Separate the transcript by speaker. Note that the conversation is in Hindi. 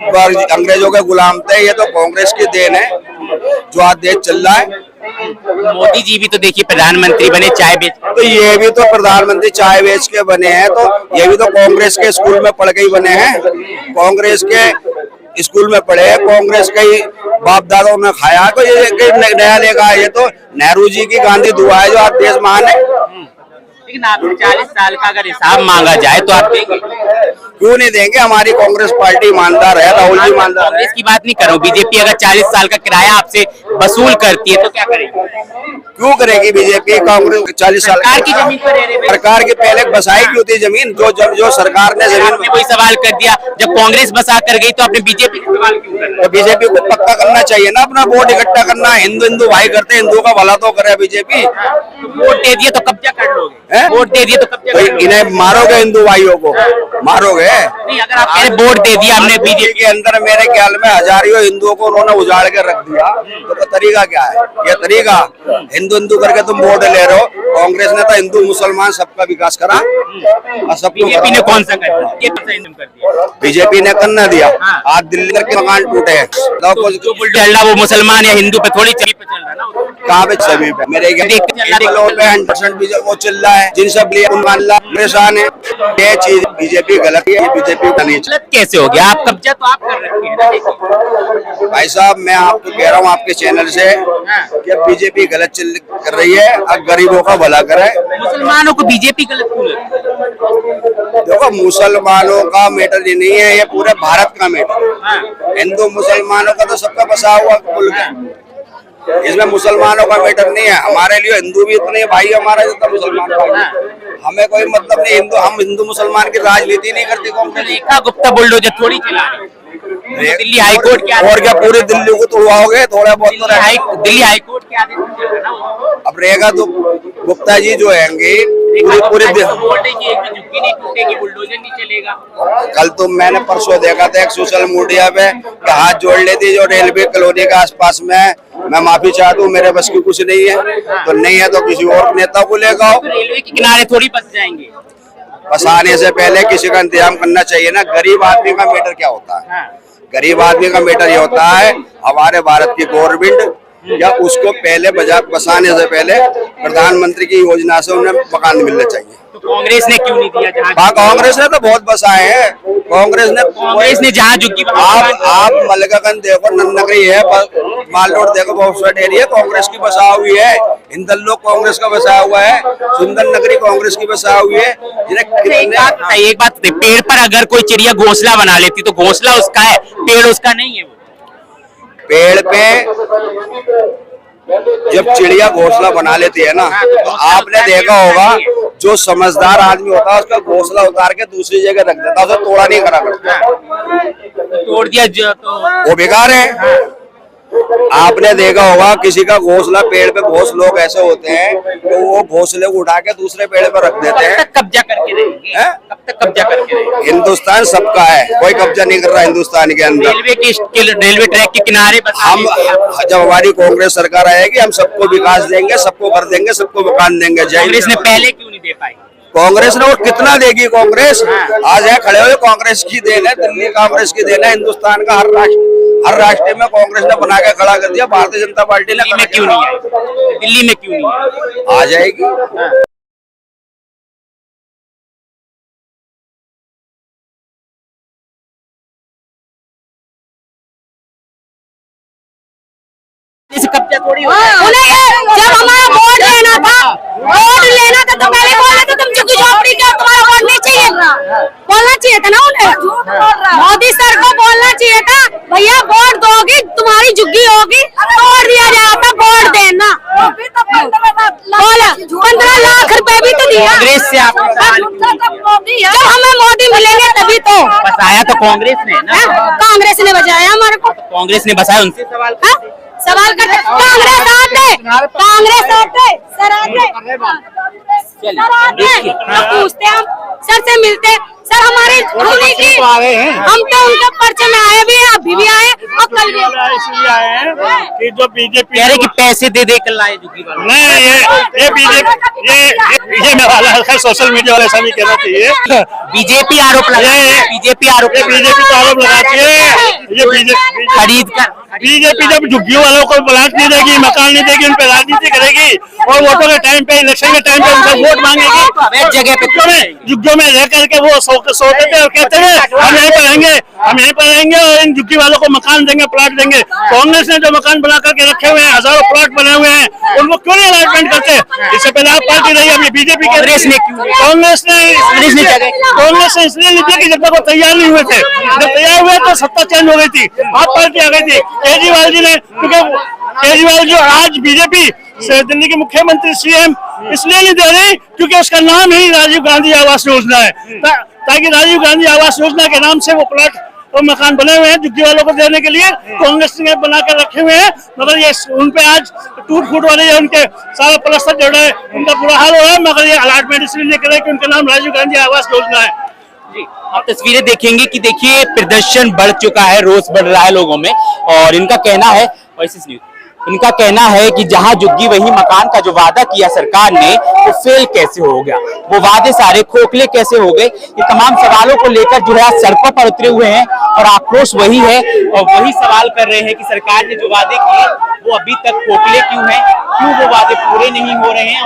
Speaker 1: अंग्रेजों के गुलाम थे, ये तो कांग्रेस की देन है जो आज देश चल रहा है।
Speaker 2: मोदी जी भी तो देखिए प्रधानमंत्री बने चाय बेच,
Speaker 1: तो ये भी तो प्रधानमंत्री चाय बेच के बने हैं, तो ये भी तो कांग्रेस के स्कूल में पढ़ के ही बने हैं। कांग्रेस के स्कूल में पढ़े, कांग्रेस के ही बाप दादाओं ने खाया, तो ये नया लेगा। ये तो नेहरू जी की गांधी दुआ है जो आज देश महान है।
Speaker 2: लेकिन आपने 40 साल का अगर हिसाब मांगा जाए तो आप देंगे?
Speaker 1: क्यों नहीं देंगे? हमारी कांग्रेस पार्टी ईमानदार है, राहुल जी ईमानदार है।
Speaker 2: कांग्रेस की बात नहीं कर रहा हूँ, बीजेपी अगर 40 साल का किराया आपसे वसूल करती है तो क्या करेगी?
Speaker 1: क्यों करेगी बीजेपी? कांग्रेस 40 साल
Speaker 2: सरकार की जमीन पर रह रहे,
Speaker 1: सरकार की पहले बसाई क्यों थी जमीन? जो सरकार ने जमीन
Speaker 2: आपने कोई सवाल कर दिया, जब कांग्रेस बसा कर गई तो आपने बीजेपी से सवाल क्यों कर?
Speaker 1: तो बीजेपी को पक्का करना चाहिए ना, अपना वोट इकट्ठा करना। हिंदू भाई करते, हिंदुओं का भला तो करे बीजेपी।
Speaker 2: वोट दे दिए तो कब्जा कर लोगे? वोट दे दिए तो कब्जा कर लोगे?
Speaker 1: इन्हें मारोगे, हिंदू भाइयों को मारोगे?
Speaker 2: नहीं, अगर आप कह रहे वोट दे दिया हमने बीजेपी
Speaker 1: के अंदर, मेरे ख्याल में हजारों हिंदुओं को उन्होंने उजाड़ के रख दिया, तो तरीका क्या है? ये तरीका हिंदू हिंदू करके तुम वोट ले रहे हो। कांग्रेस ने तो हिंदू मुसलमान सबका विकास करा और सब।
Speaker 2: बीजेपी ने कौन सा कर दिया?
Speaker 1: बीजेपी ने करना दिया। आज दिल्ली के मकान टूटे हैं,
Speaker 2: वो मुसलमान या हिंदू पे थोड़ी चल रहा है ना,
Speaker 1: कहाँ पे सभी पे मेरे 100% वो चिल्ला है, जिन सब लिए परेशान है। ये चीज बीजेपी गलत है, बीजेपी का नहीं।
Speaker 2: गलत कैसे हो गया? आप कब्जा तो आप कर रखे हैं ना।
Speaker 1: भाई साहब, मैं आपको कह रहा हूँ आपके चैनल से कि बीजेपी गलत कर रही है, अब गरीबों का भला करे।
Speaker 2: मुसलमानों को बीजेपी गलत क्यों लगता है?
Speaker 1: देखो, मुसलमानों का मैटर ही नहीं है, ये पूरे भारत का मैटर है। हिंदू मुसलमानों का तो सबका बसा हुआ मुल्क है, इसमें मुसलमानों का मैटर नहीं है। हमारे लिए हिंदू भी इतने भाई, हमारा जितना मुसलमान भाई, हमें कोई मतलब नहीं। हम हिंदू मुसलमान की राजनीति नहीं करती कांग्रेस।
Speaker 2: रेखा गुप्ता बुलडोजर थोड़ी चला रही है। दिल्ली हाईकोर्ट के
Speaker 1: और क्या पूरी दिल्ली को तोड़वाओगे? थोड़ा बहुत तो
Speaker 2: दिल्ली हाईकोर्ट के आदेश से चल रहा है ना।
Speaker 1: अब रेखा तो गुप्ता जी जो हैंगे पूरी
Speaker 2: झुग्गी नहीं टूटेगी, बुलडोजर नहीं चलेगा।
Speaker 1: कल तो मैंने परसों देखा था एक सोशल मीडिया पे हाथ जोड़ लेती जो रेलवे कॉलोनी के आसपास में, मैं माफी चाहता हूँ, मेरे बस की कुछ नहीं है, तो नहीं है तो किसी और नेता को लेकर आओ।
Speaker 2: रेलवे के किनारे थोड़ी बस जाएंगे।
Speaker 1: बस आने से पहले किसी का इंतजाम करना चाहिए ना। गरीब आदमी का मैटर क्या होता है? गरीब आदमी का मैटर ये होता है, हमारे भारत की गवर्नमेंट या उसको पहले बसाने से पहले प्रधानमंत्री की योजना से उन्हें मकान मिलना चाहिए।
Speaker 2: तो कांग्रेस ने क्यों नहीं दिया?
Speaker 1: कांग्रेस ने तो बहुत बसाए हैं। कांग्रेस ने
Speaker 2: जहाँ झुग्गी,
Speaker 1: आप मलकागंज देखो, नन्नगरी है, मालरोड देखो, बहुत सारे एरिया कांग्रेस की बसा हुई है। इंदल्लो कांग्रेस का बसा हुआ है, सुंदर नगरी कांग्रेस की बसा हुई है।
Speaker 2: एक बात, पेड़ पर अगर कोई चिड़िया घोंसला बना लेती तो घोंसला उसका है, पेड़ उसका नहीं है। वो
Speaker 1: पेड़ पे जब चिड़िया घोंसला बना लेती है ना, तो आपने देखा होगा जो समझदार आदमी होता है उसका घोंसला उतार के दूसरी जगह रख देता है, उसे तोड़ा नहीं करा करता।
Speaker 2: तोड़ दिया जो तो
Speaker 1: वो बेकार है। आपने देखा होगा किसी का घोंसला, पेड़ पे बहुत लोग ऐसे होते हैं तो वो घोंसले को उठा के दूसरे पेड़ पर रख देते हैं।
Speaker 2: कब्जा करके रहेंगे? कब तक कब्जा करके रहेंगे?
Speaker 1: हिंदुस्तान सबका है, कोई कब्जा नहीं कर रहा हिंदुस्तान के अंदर।
Speaker 2: रेलवे ट्रैक के किनारे
Speaker 1: हम जब हमारी कांग्रेस सरकार आएगी, हम सबको विकास देंगे, सबको कर देंगे, सबको मकान देंगे।
Speaker 2: कांग्रेस ने पहले क्यों नहीं दे पाई?
Speaker 1: कांग्रेस ने वो कितना देगी कांग्रेस? आज है खड़े हुए, कांग्रेस की देन है, दिल्ली कांग्रेस की देन है। हिंदुस्तान का हर राष्ट्र में कांग्रेस ने बना के खड़ा कर दिया। भारतीय जनता पार्टी ने
Speaker 2: क्यों नहीं आई? दिल्ली में क्यों नहीं आई?
Speaker 1: आ जाएगी।
Speaker 2: कब्जा थोड़ी
Speaker 3: जब हमारा वोट लेना था तो पहले बोल रहे थे तुम झुग्गी झोपड़ी का, तुम्हारा वोट नहीं चाहिए। बोलना चाहिए था ना उन्हें। मोदी सर को बोलना चाहिए था, भैया वोट दोगी तुम्हारी झुग्गी होगी, तोड़ दिया जाता, वोट देना। 15 लाख रुपए भी तो दिया
Speaker 2: कांग्रेस से।
Speaker 3: जब हमें मोदी मिलेंगे तभी तो।
Speaker 2: बसाया तो कांग्रेस ने ना,
Speaker 3: कांग्रेस ने बचाया हमारे को।
Speaker 2: कांग्रेस ने बसाया, उनसे
Speaker 3: सवाल करते। कांग्रेस आते सर आते पूछते, हम सर से मिलते, सर हमारे हम तो उनके पर्चे में आए भी हैं, अभी भी आए और कल भी
Speaker 4: इसलिए आए हैं कि जो बीजेपी
Speaker 2: कह रहे कि पैसे दे कर लाए झुग्गी वाले।
Speaker 4: नहीं, ये बीजेपी में वाला सोशल मीडिया वाले ऐसा नहीं कहना चाहिए।
Speaker 2: बीजेपी आरोप लगाती है, बीजेपी
Speaker 4: तो आरोप लगाती है ये बीजेपी
Speaker 2: खरीद कर
Speaker 4: बीजेपी जब झुग्गियों वालों को प्लाट नहीं देगी, मकान नहीं देगी, उन पे राजनीति करेगी और वोटों के टाइम पे, इलेक्शन के टाइम पे उनसे वोट मांगेगी।
Speaker 2: अवैध जगह पे
Speaker 4: झुग्गियों में रह करके वो सोते थे और कहते हैं हम यहीं पर रहेंगे, हम यहीं पर रहेंगे और इन झुग्गी वालों को मकान देंगे, प्लाट देंगे। कांग्रेस ने जो मकान बना करके रखे हुए हैं, हजारों प्लाट बने हुए हैं, उनको क्यों नहीं अलॉटमेंट करते? इससे पहले आप पार्टी रही, अभी बीजेपी के
Speaker 2: कांग्रेस ने क्यों?
Speaker 4: कांग्रेस ने इसलिए नहीं दिया कि जब तक वो तैयार नहीं हुए थे। जब तैयार हुए तो सत्ता चेंज हो गई थी, आप पार्टी आ गई थी। केजरीवाल जी ने, क्योंकि केजरीवाल जो आज बीजेपी से दिल्ली के मुख्यमंत्री सीएम इसलिए नहीं दे रही क्योंकि उसका नाम ही राजीव गांधी आवास योजना है, ताकि राजीव गांधी आवास योजना के नाम से वो प्लाट और मकान बने हुए हैं झुग्गी वालों को देने के लिए, कांग्रेस ने बना कर रखे हुए हैं। मगर ये उन पे आज टूट फूट वाले उनके सारा प्लास्टर जोड़ा है, उनका बुरा हाल हो रहा है। मगर ये अलॉटमेंट इसलिए नहीं करे कि उनका नाम राजीव गांधी आवास योजना है।
Speaker 2: जी, आप तस्वीरें देखेंगे कि देखिए प्रदर्शन बढ़ चुका है, रोष बढ़ रहा है लोगों में। और इनका कहना है, इनका कहना है कि जहां झुग्गी वही मकान का जो वादा किया सरकार ने, वो फेल कैसे हो गया, वो वादे सारे खोखले कैसे हो गए। ये तमाम सवालों को लेकर जो है सड़कों पर उतरे हुए हैं और आक्रोश वही है और वही सवाल कर रहे हैं कि सरकार ने जो वादे किए वो अभी तक खोखले क्यों हैं, क्यों वो वादे पूरे नहीं हो रहे हैं।